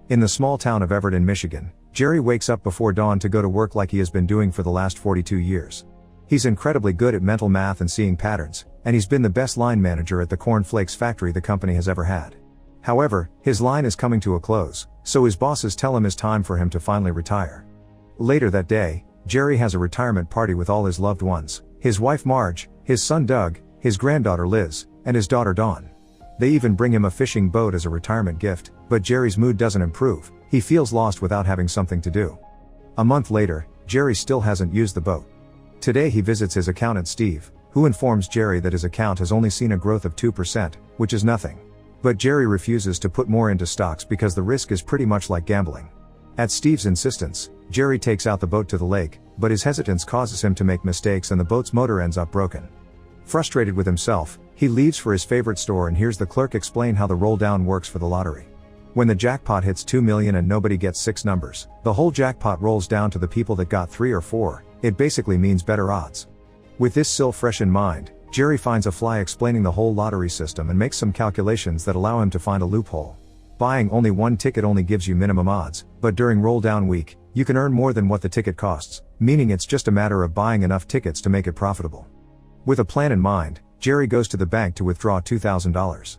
In the small town of Everett in Michigan, Jerry wakes up before dawn to go to work like he has been doing for the last 42 years. He's incredibly good at mental math and seeing patterns, and he's been the best line manager at the corn flakes factory the company has ever had. However, his line is coming to a close, so his bosses tell him it's time for him to finally retire. Later that day, Jerry has a retirement party with all his loved ones, his wife Marge, his son Doug, his granddaughter Liz, and his daughter Dawn. They even bring him a fishing boat as a retirement gift, but Jerry's mood doesn't improve. He feels lost without having something to do. A month later, Jerry still hasn't used the boat. Today he visits his accountant Steve, who informs Jerry that his account has only seen a growth of 2%, which is nothing. But Jerry refuses to put more into stocks because the risk is pretty much like gambling. At Steve's insistence, Jerry takes out the boat to the lake, but his hesitance causes him to make mistakes and the boat's motor ends up broken. Frustrated with himself, he leaves for his favorite store and hears the clerk explain how the roll down works for the lottery. When the jackpot hits 2 million and nobody gets 6 numbers, the whole jackpot rolls down to the people that got 3 or 4, it basically means better odds. With this still fresh in mind, Jerry finds a fly explaining the whole lottery system and makes some calculations that allow him to find a loophole. Buying only one ticket only gives you minimum odds, but during roll down week, you can earn more than what the ticket costs, meaning it's just a matter of buying enough tickets to make it profitable. With a plan in mind, Jerry goes to the bank to withdraw $2,000.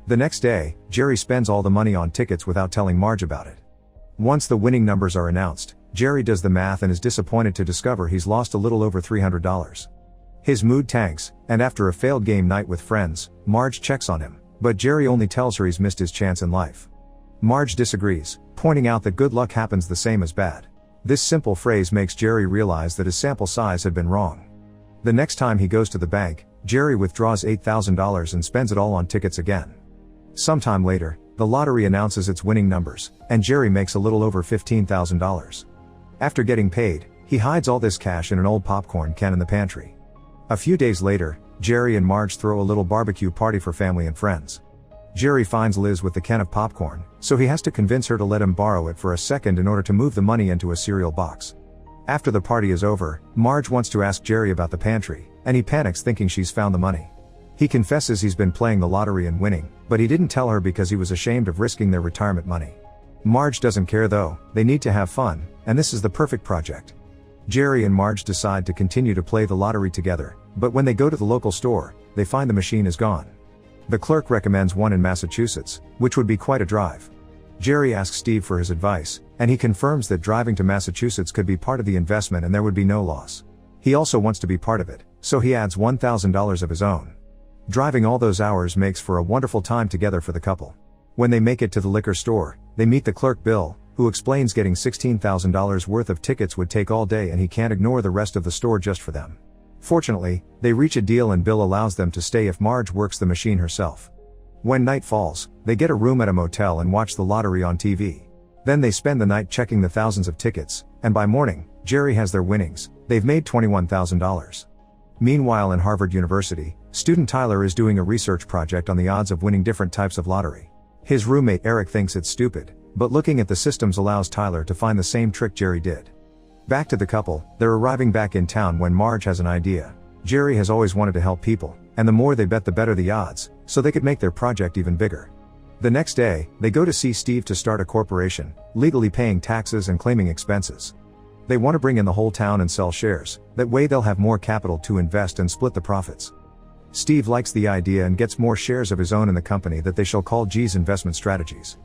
The next day, Jerry spends all the money on tickets without telling Marge about it. Once the winning numbers are announced, Jerry does the math and is disappointed to discover he's lost a little over $300. His mood tanks, and after a failed game night with friends, Marge checks on him, but Jerry only tells her he's missed his chance in life. Marge disagrees, pointing out that good luck happens the same as bad. This simple phrase makes Jerry realize that his sample size had been wrong. The next time he goes to the bank, Jerry withdraws $8,000 and spends it all on tickets again. Sometime later, the lottery announces its winning numbers, and Jerry makes a little over $15,000. After getting paid, he hides all this cash in an old popcorn can in the pantry. A few days later, Jerry and Marge throw a little barbecue party for family and friends. Jerry finds Liz with the can of popcorn, so he has to convince her to let him borrow it for a second in order to move the money into a cereal box. After the party is over, Marge wants to ask Jerry about the pantry, and he panics thinking she's found the money. He confesses he's been playing the lottery and winning, but he didn't tell her because he was ashamed of risking their retirement money. Marge doesn't care though, they need to have fun, and this is the perfect project. Jerry and Marge decide to continue to play the lottery together, but when they go to the local store, they find the machine is gone. The clerk recommends one in Massachusetts, which would be quite a drive. Jerry asks Steve for his advice, and he confirms that driving to Massachusetts could be part of the investment and there would be no loss. He also wants to be part of it, so he adds $1,000 of his own. Driving all those hours makes for a wonderful time together for the couple. When they make it to the liquor store, they meet the clerk Bill, who explains getting $16,000 worth of tickets would take all day and he can't ignore the rest of the store just for them. Fortunately, they reach a deal and Bill allows them to stay if Marge works the machine herself. When night falls, they get a room at a motel and watch the lottery on TV. Then they spend the night checking the thousands of tickets, and by morning, Jerry has their winnings. They've made $21,000. Meanwhile in Harvard University, student Tyler is doing a research project on the odds of winning different types of lottery. His roommate Eric thinks it's stupid, but looking at the systems allows Tyler to find the same trick Jerry did. Back to the couple, they're arriving back in town when Marge has an idea. Jerry has always wanted to help people, and the more they bet the better the odds, so they could make their project even bigger. The next day, they go to see Steve to start a corporation, legally paying taxes and claiming expenses. They want to bring in the whole town and sell shares, that way they'll have more capital to invest and split the profits. Steve likes the idea and gets more shares of his own in the company that they shall call G's Investment Strategies.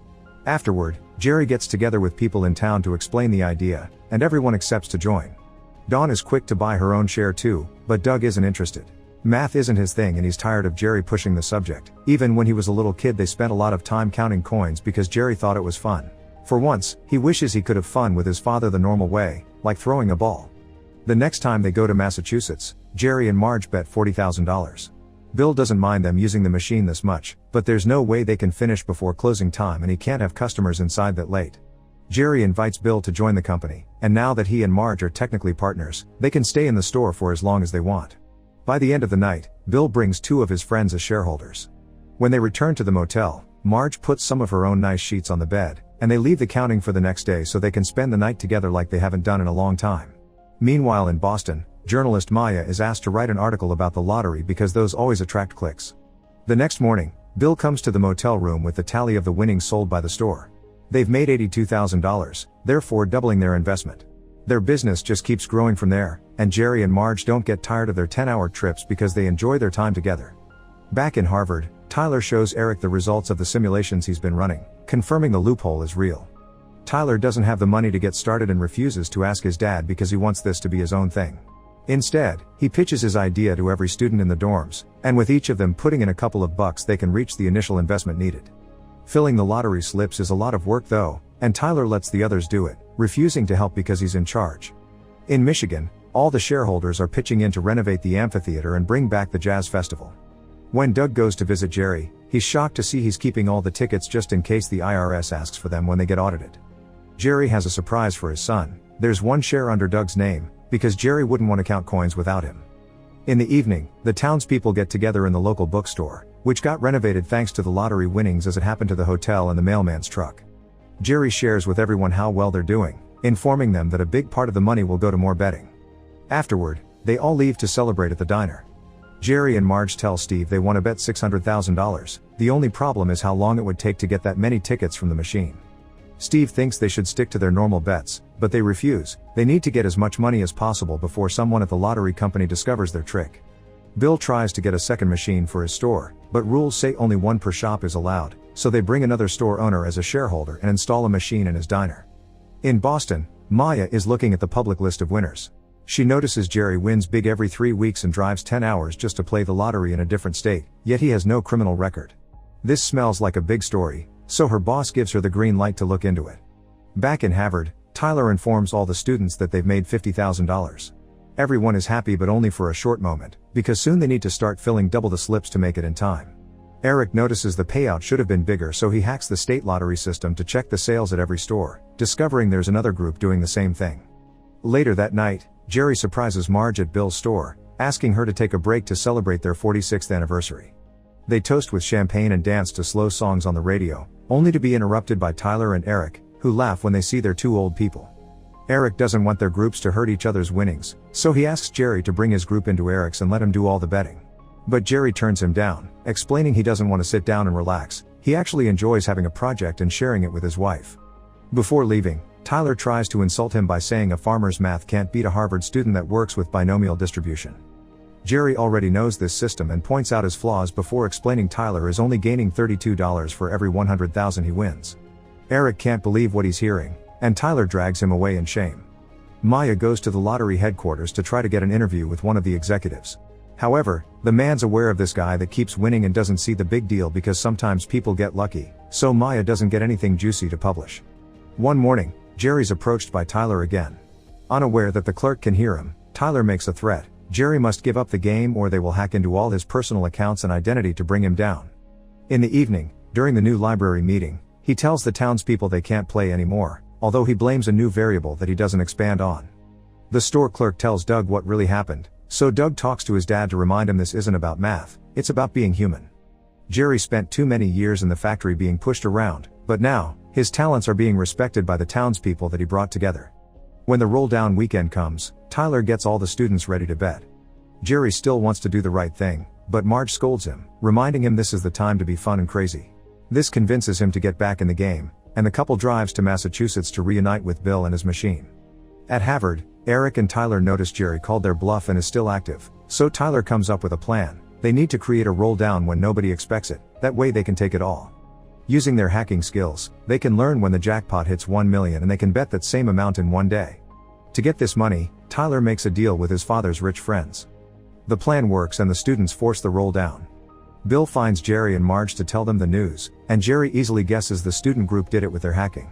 Afterward, Jerry gets together with people in town to explain the idea, and everyone accepts to join. Dawn is quick to buy her own share too, but Doug isn't interested. Math isn't his thing and he's tired of Jerry pushing the subject. Even when he was a little kid they spent a lot of time counting coins because Jerry thought it was fun. For once, he wishes he could have fun with his father the normal way, like throwing a ball. The next time they go to Massachusetts, Jerry and Marge bet $40,000. Bill doesn't mind them using the machine this much, but there's no way they can finish before closing time and he can't have customers inside that late. Jerry invites Bill to join the company, and now that he and Marge are technically partners, they can stay in the store for as long as they want. By the end of the night, Bill brings 2 of his friends as shareholders. When they return to the motel, Marge puts some of her own nice sheets on the bed, and they leave the counting for the next day so they can spend the night together like they haven't done in a long time. Meanwhile in Boston, journalist Maya is asked to write an article about the lottery because those always attract clicks. The next morning, Bill comes to the motel room with the tally of the winnings sold by the store. They've made $82,000, therefore doubling their investment. Their business just keeps growing from there, and Jerry and Marge don't get tired of their 10-hour trips because they enjoy their time together. Back in Harvard, Tyler shows Eric the results of the simulations he's been running, confirming the loophole is real. Tyler doesn't have the money to get started and refuses to ask his dad because he wants this to be his own thing. Instead, he pitches his idea to every student in the dorms, and with each of them putting in a couple of bucks they can reach the initial investment needed. Filling the lottery slips is a lot of work though, and Tyler lets the others do it, refusing to help because he's in charge. In Michigan, all the shareholders are pitching in to renovate the amphitheater and bring back the jazz festival. When Doug goes to visit Jerry, he's shocked to see he's keeping all the tickets just in case the IRS asks for them when they get audited. Jerry has a surprise for his son. There's one share under Doug's name, because Jerry wouldn't want to count coins without him. In the evening, the townspeople get together in the local bookstore, which got renovated thanks to the lottery winnings as it happened to the hotel and the mailman's truck. Jerry shares with everyone how well they're doing, informing them that a big part of the money will go to more betting. Afterward, they all leave to celebrate at the diner. Jerry and Marge tell Steve they want to bet $600,000, the only problem is how long it would take to get that many tickets from the machine. Steve thinks they should stick to their normal bets, but they refuse. They need to get as much money as possible before someone at the lottery company discovers their trick. Bill tries to get a second machine for his store, but rules say only one per shop is allowed, so they bring another store owner as a shareholder and install a machine in his diner. In Boston, Maya is looking at the public list of winners. She notices Jerry wins big every 3 weeks and drives 10 hours just to play the lottery in a different state, yet he has no criminal record. This smells like a big story, so her boss gives her the green light to look into it. Back in Harvard, Tyler informs all the students that they've made $50,000. Everyone is happy but only for a short moment, because soon they need to start filling double the slips to make it in time. Eric notices the payout should have been bigger, so he hacks the state lottery system to check the sales at every store, discovering there's another group doing the same thing. Later that night, Jerry surprises Marge at Bill's store, asking her to take a break to celebrate their 46th anniversary. They toast with champagne and dance to slow songs on the radio, only to be interrupted by Tyler and Eric, who laugh when they see their two old people. Eric doesn't want their groups to hurt each other's winnings, so he asks Jerry to bring his group into Eric's and let him do all the betting. But Jerry turns him down, explaining he doesn't want to sit down and relax, he actually enjoys having a project and sharing it with his wife. Before leaving, Tyler tries to insult him by saying a farmer's math can't beat a Harvard student that works with binomial distribution. Jerry already knows this system and points out his flaws before explaining Tyler is only gaining $32 for every 100,000 he wins. Eric can't believe what he's hearing, and Tyler drags him away in shame. Maya goes to the lottery headquarters to try to get an interview with one of the executives. However, the man's aware of this guy that keeps winning and doesn't see the big deal because sometimes people get lucky, so Maya doesn't get anything juicy to publish. One morning, Jerry's approached by Tyler again. Unaware that the clerk can hear him, Tyler makes a threat. Jerry must give up the game or they will hack into all his personal accounts and identity to bring him down. In the evening, during the new library meeting, he tells the townspeople they can't play anymore, although he blames a new variable that he doesn't expand on. The store clerk tells Doug what really happened, so Doug talks to his dad to remind him this isn't about math, it's about being human. Jerry spent too many years in the factory being pushed around, but now, his talents are being respected by the townspeople that he brought together. When the roll-down weekend comes, Tyler gets all the students ready to bet. Jerry still wants to do the right thing, but Marge scolds him, reminding him this is the time to be fun and crazy. This convinces him to get back in the game, and the couple drives to Massachusetts to reunite with Bill and his machine. At Harvard, Eric and Tyler notice Jerry called their bluff and is still active, so Tyler comes up with a plan. They need to create a roll-down when nobody expects it, that way they can take it all. Using their hacking skills, they can learn when the jackpot hits 1 million and they can bet that same amount in one day. To get this money, Tyler makes a deal with his father's rich friends. The plan works and the students force the roll down. Bill finds Jerry and Marge to tell them the news, and Jerry easily guesses the student group did it with their hacking.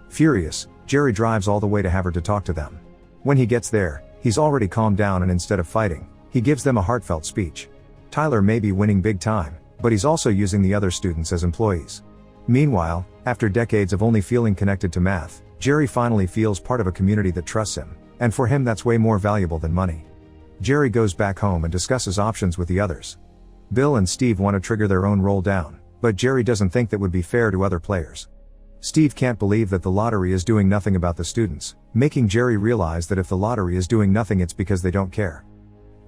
Furious, Jerry drives all the way to Harvard to talk to them. When he gets there, he's already calmed down and instead of fighting, he gives them a heartfelt speech. Tyler may be winning big time, but he's also using the other students as employees. Meanwhile, after decades of only feeling connected to math, Jerry finally feels part of a community that trusts him, and for him that's way more valuable than money. Jerry goes back home and discusses options with the others. Bill and Steve want to trigger their own roll down, but Jerry doesn't think that would be fair to other players. Steve can't believe that the lottery is doing nothing about the students, making Jerry realize that if the lottery is doing nothing it's because they don't care.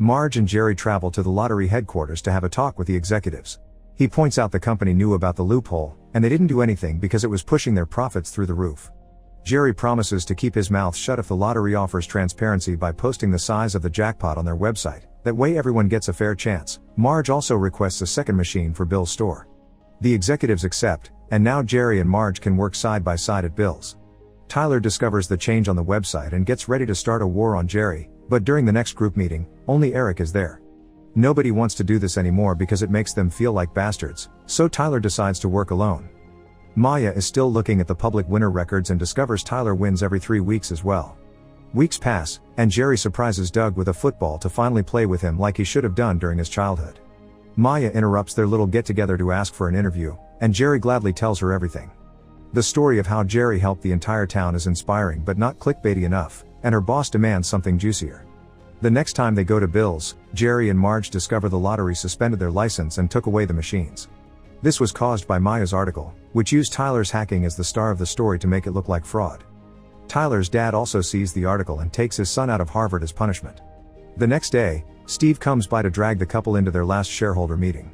Marge and Jerry travel to the lottery headquarters to have a talk with the executives. He points out the company knew about the loophole, and they didn't do anything because it was pushing their profits through the roof. Jerry promises to keep his mouth shut if the lottery offers transparency by posting the size of the jackpot on their website. That way everyone gets a fair chance. Marge also requests a second machine for Bill's store. The executives accept, and now Jerry and Marge can work side by side at Bill's. Tyler discovers the change on the website and gets ready to start a war on Jerry, but during the next group meeting, only Eric is there. Nobody wants to do this anymore because it makes them feel like bastards, so Tyler decides to work alone. Maya is still looking at the public winner records and discovers Tyler wins every 3 weeks as well. Weeks pass, and Jerry surprises Doug with a football to finally play with him like he should have done during his childhood. Maya interrupts their little get-together to ask for an interview, and Jerry gladly tells her everything. The story of how Jerry helped the entire town is inspiring but not clickbaity enough, and her boss demands something juicier. The next time they go to Bill's, Jerry and Marge discover the lottery suspended their license and took away the machines. This was caused by Maya's article, which used Tyler's hacking as the star of the story to make it look like fraud. Tyler's dad also sees the article and takes his son out of Harvard as punishment. The next day, Steve comes by to drag the couple into their last shareholder meeting.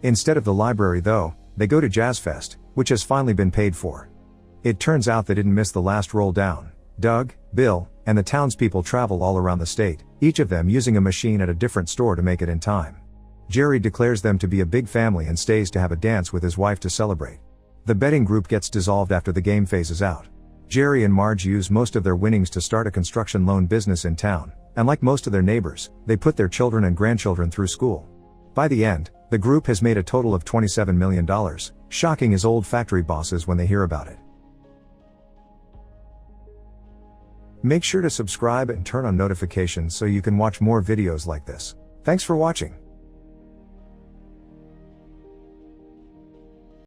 Instead of the library though, they go to Jazz Fest, which has finally been paid for. It turns out they didn't miss the last roll down. Doug, Bill, and the townspeople travel all around the state, each of them using a machine at a different store to make it in time. Jerry declares them to be a big family and stays to have a dance with his wife to celebrate. The betting group gets dissolved after the game phases out. Jerry and Marge use most of their winnings to start a construction loan business in town, and like most of their neighbors, they put their children and grandchildren through school. By the end, the group has made a total of $27 million, shocking his old factory bosses when they hear about it. Make sure to subscribe and turn on notifications so you can watch more videos like this. Thanks for watching.